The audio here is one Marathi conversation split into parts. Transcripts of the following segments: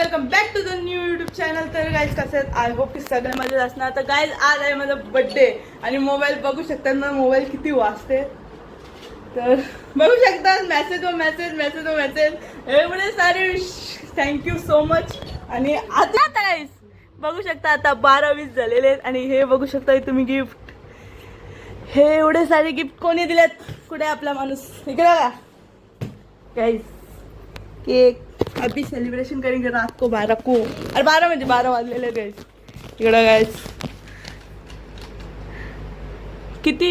Welcome back to the new YouTube channel. तर गाईज कसं आहेत, आय होप की सगळ्या मजेत असणार. तर गाईज आज आहे माझा बड्डे आणि मोबाईल बघू शकतात ना, मोबाईल किती वाजते तर बघू शकतात. मेसेज व मेसेज, मेसेज व मेसेज, एवढे सारे थँक्यू सो मच. आणि आता गाईज बघू शकता आता 12-20 झालेले आहेत. आणि हे बघू शकता तुम्ही गिफ्ट, हे एवढे सारे गिफ्ट कोणी दिलेत. कुठे आपला माणूस इकडे बघा गाईज. केक अभी सेलिब्रेशन करेंगे रात को 12 को. अरे 12 म्हणजे 12 वाजलेले गाईज. इकडं गाईज किती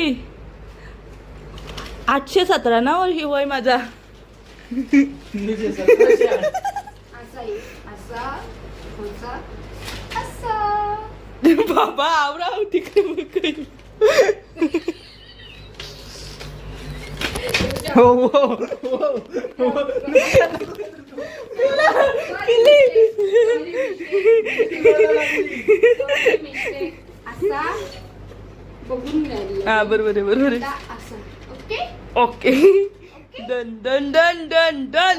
817 ना ही होय माझा. बाबा आवरा तिकडे हो हो हा बरोबर आहे बरोबर आहे. Okay done done done done done.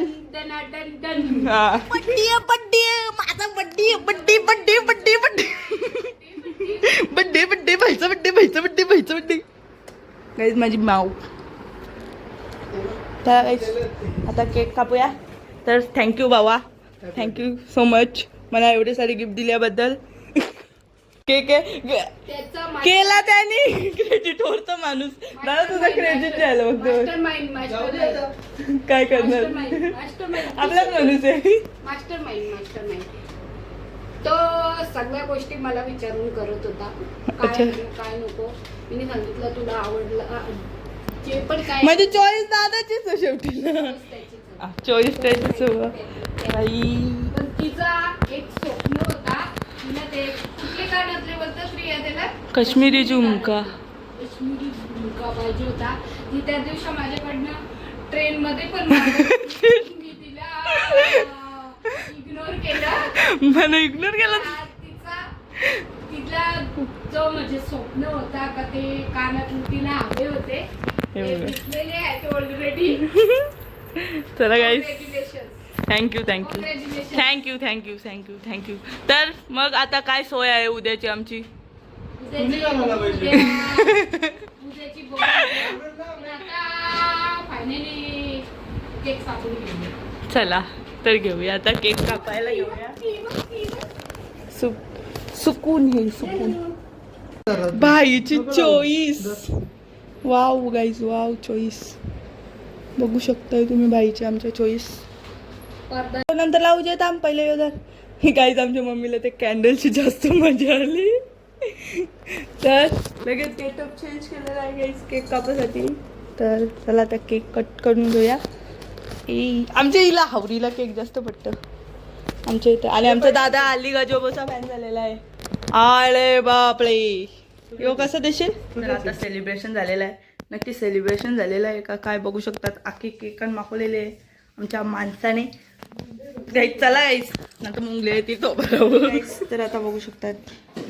Birthday birthday माझा birthday birthday birthday birthday birthday birthday birthday भाईचा बड्डे भाईचा बड्डे भाईचा बड्डे. गाईज माझी माऊ. तर आता केक कापूया. तर थँक्यू बाबा, थँक्यू सो मच मला एवढे सारे गिफ्ट दिल्याबद्दल. केक केला त्याने क्रेडिट होतं माणूस. दादा तुझा क्रेडिट द्यायला बघतो. काय करणार आपलाच माणूस आहे. मास्टर माइंड तो सगळ्या गोष्टी मला विचारून करत होता. काय नको मी सांगितलं तुला आवडलं जे पण काय. माझी चॉईस दादाचीच शेवटी ना. चॉईस त्याचीच पण तिचा एक स्वप्न होता. तिला ते कुठले कानातले बोलतात प्रिया त्याला काश्मीरी झुमका. काश्मीरी झुमका पाहिजे होता. ती त्या दिवशी माझ्याकडनं ट्रेन मध्ये पण मी तिला इग्नोर केलं. मला इग्नोर केलं. तिला जो म्हणजे स्वप्न होता का ते कानातले तिला हवे होते ते दिसलेले आहेत ऑलरेडी. चला guys thank you thank you thank you thank you thank you thank you. तर मग आता काय सोय आहे उद्याची आमची. फायनली केक कापून घेऊ. चला तर घेऊया आता केक कापायला घेऊया. सुकून हे सुकून. भाईची choice. Wow guys wow choice बघू शकताय तुम्ही भाईची आमच्या चॉईस. नंतर लावू जे थांब पहिले जर ही गाईज आमच्या मम्मीला ते कॅन्डलची जास्त मजा आली. तर लगेच गेटअप चेंज केलेला आहे गाईज केक कापासाठी. तर चला आता केक कट करून घेऊया. आमच्या हिला हावरीला केक जास्त पडतं आमच्या इथं. आणि आमचा दादा अली गजोबाचा फॅन झालेला आहे. आळे बापळे यो कसं देशील. तर आता सेलिब्रेशन झालेलं आहे. नक्की सेलिब्रेशन झालेलं आहे का काय बघू शकतात. आखी केक मागवलेले आहे आमच्या माणसाने. चला गाईस नंतर मुंगले येते तो बरोबर. तर आता बघू शकतात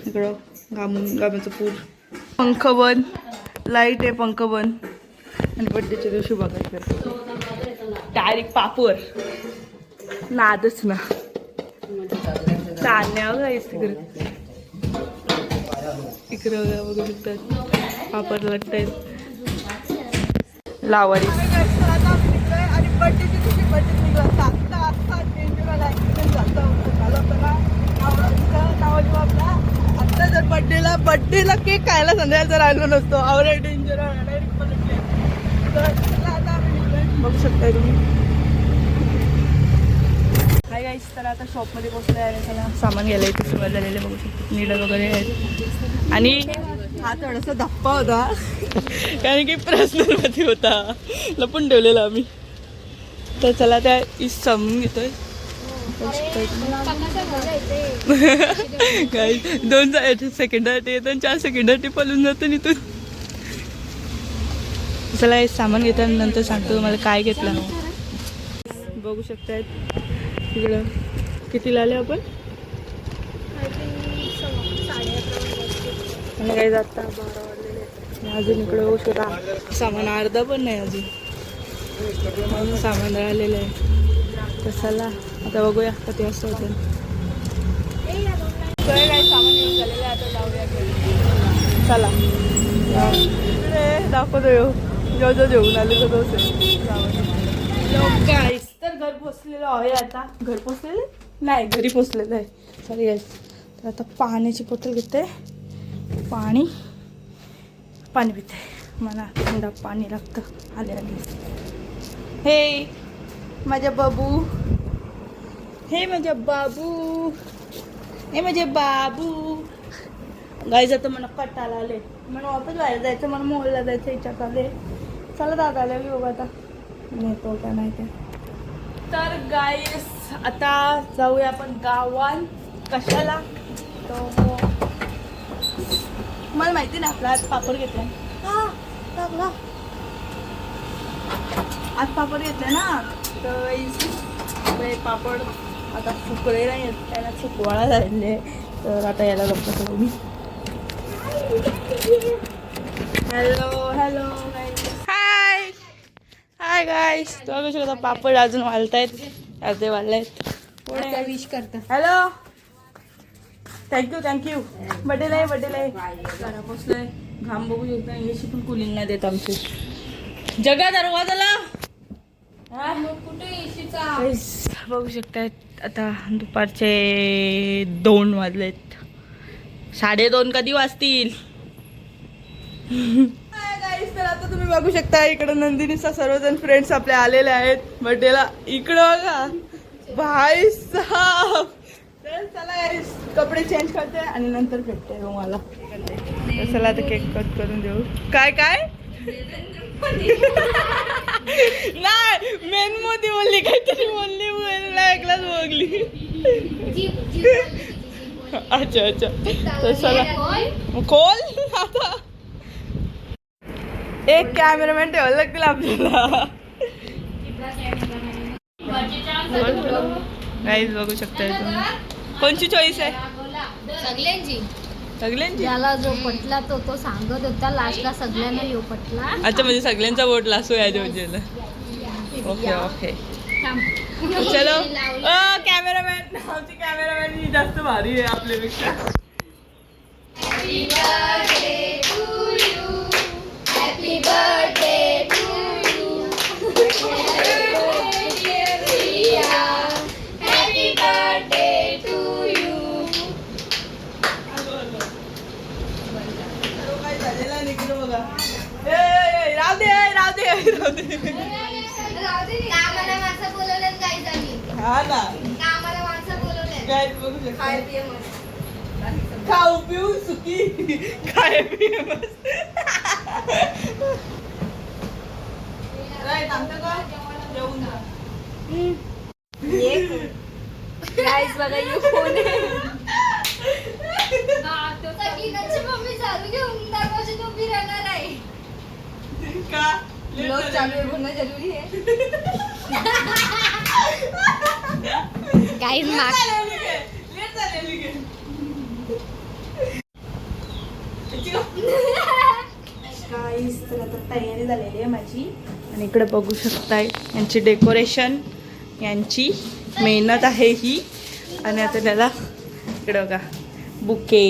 इकडं गामाचं पूर. पंख बंद लाईट आहे पंख बंद. आणि बड्डेच्या दिवशी बघायचं डायरेक्ट पापवर नादच ना चालण्यावर गाईस. इकडं बघू शकतात पापड लटतायत लावारी. आणि बड्डेच्या दिवशी बड्डे निघाला आता जर बड्डेला केक खायला संध्याकाळचा राहिलो नसतो. आवडे डेंजर डायरेक्ट बघू शकताय तुम्ही. हाय गाईस तर आता शॉपमध्ये पोहोचले आहे. त्याला सामान घ्यायला इथे सुरुवात झालेले बघू शकतो. निडल वगैरे आहेत. आणि हा थोडासा धप्पा होता कारण की पर्सनलमध्ये होता लपून ठेवलेला आम्ही. तर चला त्या इस सामून घेतोय. काही 2 सेकंदासाठी येतं आणि 4 सेकंदासाठी पळून जातं इथून. चला हे सामान घेताना नंतर सांगतो तुम्हाला काय घेतलं. बघू शकताय इकडं कितीला आले आपण. आणि काही जाता 12 वाजलेले. अजून इकडं उशिरा सामान अर्धा पण नाही अजून. सामान राहिलेलं आहे. तर चला आता बघूया कधी असं होतं. काही सामान येऊन झालेलं आहे, आता जाऊया घरी. चला दाखवतो येऊ जो जेवून आले तर गाईस. तर घर पोचलेलं आहे आता. घर पोचलेलं नाही, घरी पोचलेलं आहे. सॉरी गाईस. तर आता पाण्याची बॉटल घेते, पाणी पिते. मला थंड पाणी लागतं आले. हे माझ्या बाबू, हे माझ्या बाबू, हे माझे बाबू. गाईज आता मला कटाला आले, मला वापस बाहेर जायचं, मला मोहल्ला जायचं याच्यात आले. चला दादा आले की बघा आता नेतो का नाही ते. तर गाईस आता जाऊया आपण गावात. कशाला तो मला माहिती नाही. आपला आज पापड घेतला आज पापड घेतले ना, तर पापड आता सुकळे नाही, त्याला सुकवाळा झालेले. तर आता याला बघतो मी. Hello hi hi guys. तो बघू शकता पापड अजून वाळतायत, अर्धे वाळलेत. विश करता. Hello thank you. बड्डेला आहे घरा पोचलोय. घाम बघू शकता. एसी पण कुलिंग नाही देत आमची. जगा दरवाजाला कुठे एसीचा बघू शकतात. आता दुपारचे 2 वाजलेत. 2:30 कधी वाजतील. तर आता तुम्ही बघू शकता इकडं नंदिनीचा सर्वजण फ्रेंड्स आपले आलेले आहेत बर्थडेला. इकडं बघा भाई साहब. तर चला गाईस कपडे चेंज करते आणि नंतर भेटते तुम्हाला. तर चला आता केक कट करून देऊ. काय नाही मेन मोदी बोलली, काहीतरी बोलली, ऐकलाच बघली. अच्छा तर चला खोल. आता एक कॅमेरामॅन ठेवायला लागतील आपल्याला. गाईज बघू शकता तुम्ही. कोणची चॉईस आहे? सगळ्यांची. ज्याला जो पटला तो सांगत होता. लास्टला सगळ्यांना येऊ पटला. अच्छा म्हणजे सगळ्यांचा वोट लासू या योजनेला. ओके चलो. कॅमेरामॅन, आमची कॅमेरामॅन ही जास्त भारी आहे आपल्यापेक्षा. हा ना खाऊ पिऊ सुखी काय पिऊ मम्मी चालू घेऊन दरवाजे उभी राहणार आहे का. लोग चालू होना जरूरी है. गाइस गाईस तर आता तयारी झालेली आहे माझी. आणि इकडे बघू शकताय यांची डेकोरेशन, यांची मेहनत आहे ही. आणि आता त्याला इकडे बघा bouquet.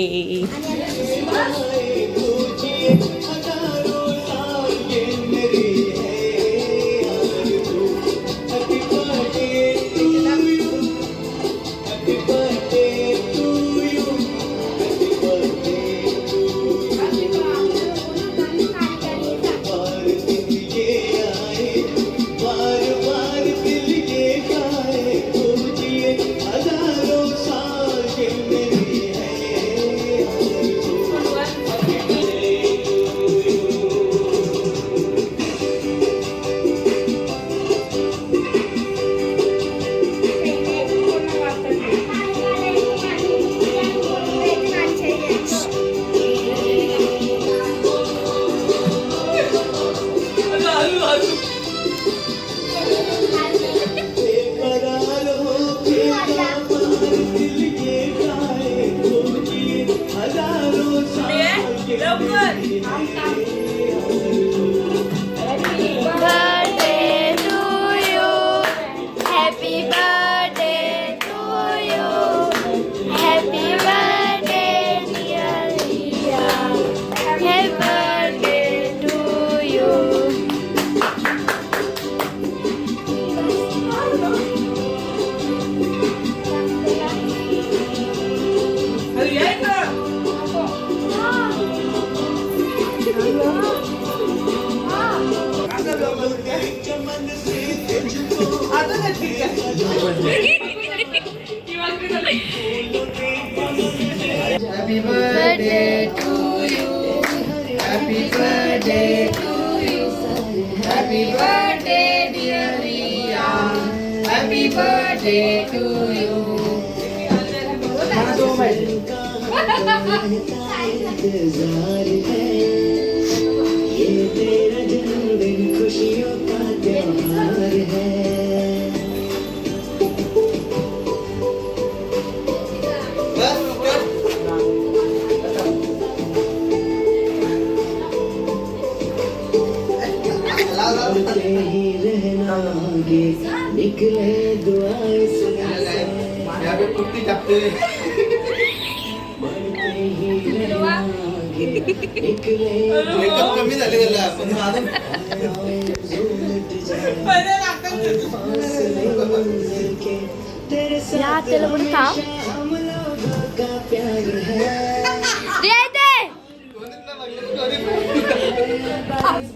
Happy birthday to you. Happy birthday to you. Happy birthday dear Riya. Happy birthday to you. ये तेरा जन्मदिन खुशियों का त्योहार है बढ़ते ही रहना आगे निकले दुआएं से बढ़ते ही रहना आगे निकले कमी झाले त्याला पण अजून तेरे या त्याला पण थांब हम लोगों का प्यार है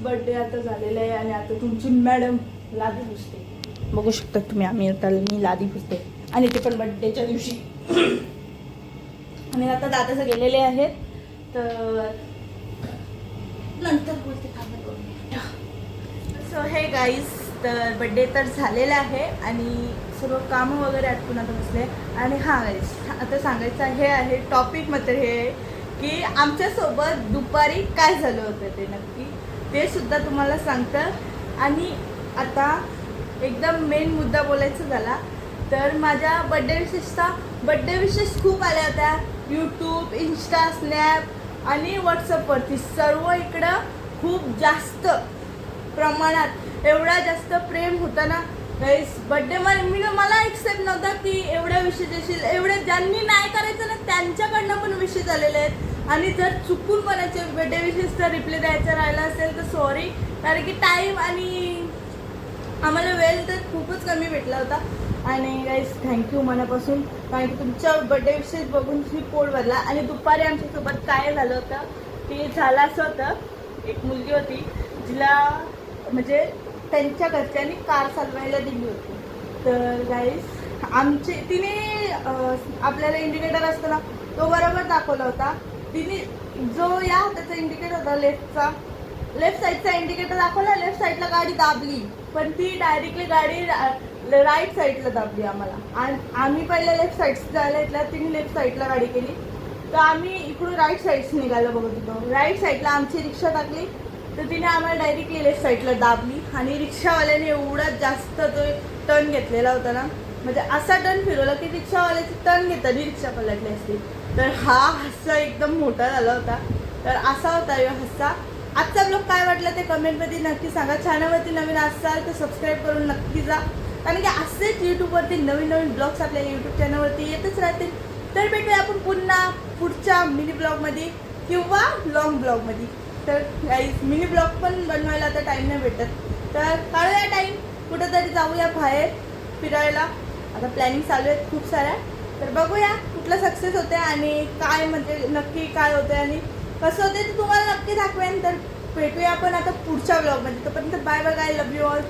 बर्थडे आता झालेला आहे आणि आता तुमची मॅडम लादी पुसते. बघू शकता तुम्ही मी लादी पुसते आणि ते पण बर्थडेच्या दिवशी. आणि आता दादाचं गेलेले आहेत तर नंतर बोलते थांबा 2 मिनिटं. सो हे गाईज, तर बड्डे तर झालेला आहे आणि सर्व कामं वगैरे आटपून आता बसले. आणि हां गाईज, आता सांगायचं हे आहे टॉपिक मात्र हे आहे की आमच्यासोबत दुपारी काय झालं होतं ते नक्की ते सुद्धा तुम्हाला सांगतं. आणि आता एकदम मेन मुद्दा बोलायचा झाला तर माझ्या बड्डे विशेष खूप आल्या होत्या. यूट्यूब, इंस्टा, स्नॅप आणि व्हॉट्सअपवरती सर्व इकडं खूप जास्त प्रमाणात एवढा जास्त प्रेम होता ना गाईस. बड्डे मला एक्सेप्ट नव्हता की एवढ्या विशेष येशील. एवढे ज्यांनी नाही करायचं ना त्यांच्याकडनं पण विशेष आलेले आहेत. आणि जर चुकून कोणाचे बड्डे विशेष तर रिप्लाय द्यायचा राहिला असेल तर सॉरी, कारण की टाईम आणि आम्हाला वेळ तर खूपच कमी भेटला होता. आणि गाईस थँक्यू मनापासून, कारण की तुमच्या बड्डे विशेष बघून मी पोट भरला. आणि दुपारी आमच्यासोबत काय झालं होतं की झालं असं होतं, एक मुलगी होती जिला म्हणजे त्यांच्या घरच्यांनी कार चालवायला दिली होती. तर गाईस तिने आपल्याला इंडिकेटर असतो ना तो बरोबर दाखवला होता. तिने जो या हाताचा इंडिकेटर होता लेफ्ट साईडचा इंडिकेटर दाखवला, लेफ्ट साईडला गाडी दाबली पण ती डायरेक्टली गाडी राईट साईडला दाबली आम्हाला. आणि आम्ही पहिल्या लेफ्ट साईड जायला घेतला, तिने लेफ्ट साईडला गाडी केली तर आम्ही इकडून राईट साईड्स निघायला बघत होतो. राईट साईडला आमची रिक्षा टाकली तर तिने आम्हाला डायरेक्टली लेफ्ट साईडला दाबली. आणि रिक्षावाल्याने एवढा जास्त तो टर्न घेतलेला होता ना, म्हणजे असा टर्न फिरवला की रिक्षावाल्याची टर्न घेताना रिक्षा पलटली असती. तर हा हस्सा एकदम मोठा झाला होता. तर असा होता हस्सा. आजचा ब्लॉग काय वाटलं ते कमेंटमध्ये नक्की सांगा. चॅनलवरती नवीन असाल तर सबस्क्राईब करून नक्की जा, कारण की असेच यूट्यूबवरती नवीन ब्लॉग्स आपल्या यूट्यूब चॅनलवरती येतच राहतील. तर भेटूया आपण पुन्हा पुढच्या मिनी ब्लॉगमध्ये किंवा लॉंग ब्लॉगमध्ये. तर गाईज मिनी ब्लॉग पण बनवायला आता टाईम नाही भेटत, तर काढूया टाईम, कुठंतरी जाऊया बाहेर फिरायला. आता प्लॅनिंग चालू आहेत खूप साऱ्या, तर बघूया कुठलं सक्सेस होते आणि काय म्हणजे नक्की काय होते आणि कसं होते ते तुम्हाला नक्की दाखवेन. तर भेटूया आपण आता पुढच्या ब्लॉगमध्ये. तोपर्यंत bye bye, I love you all.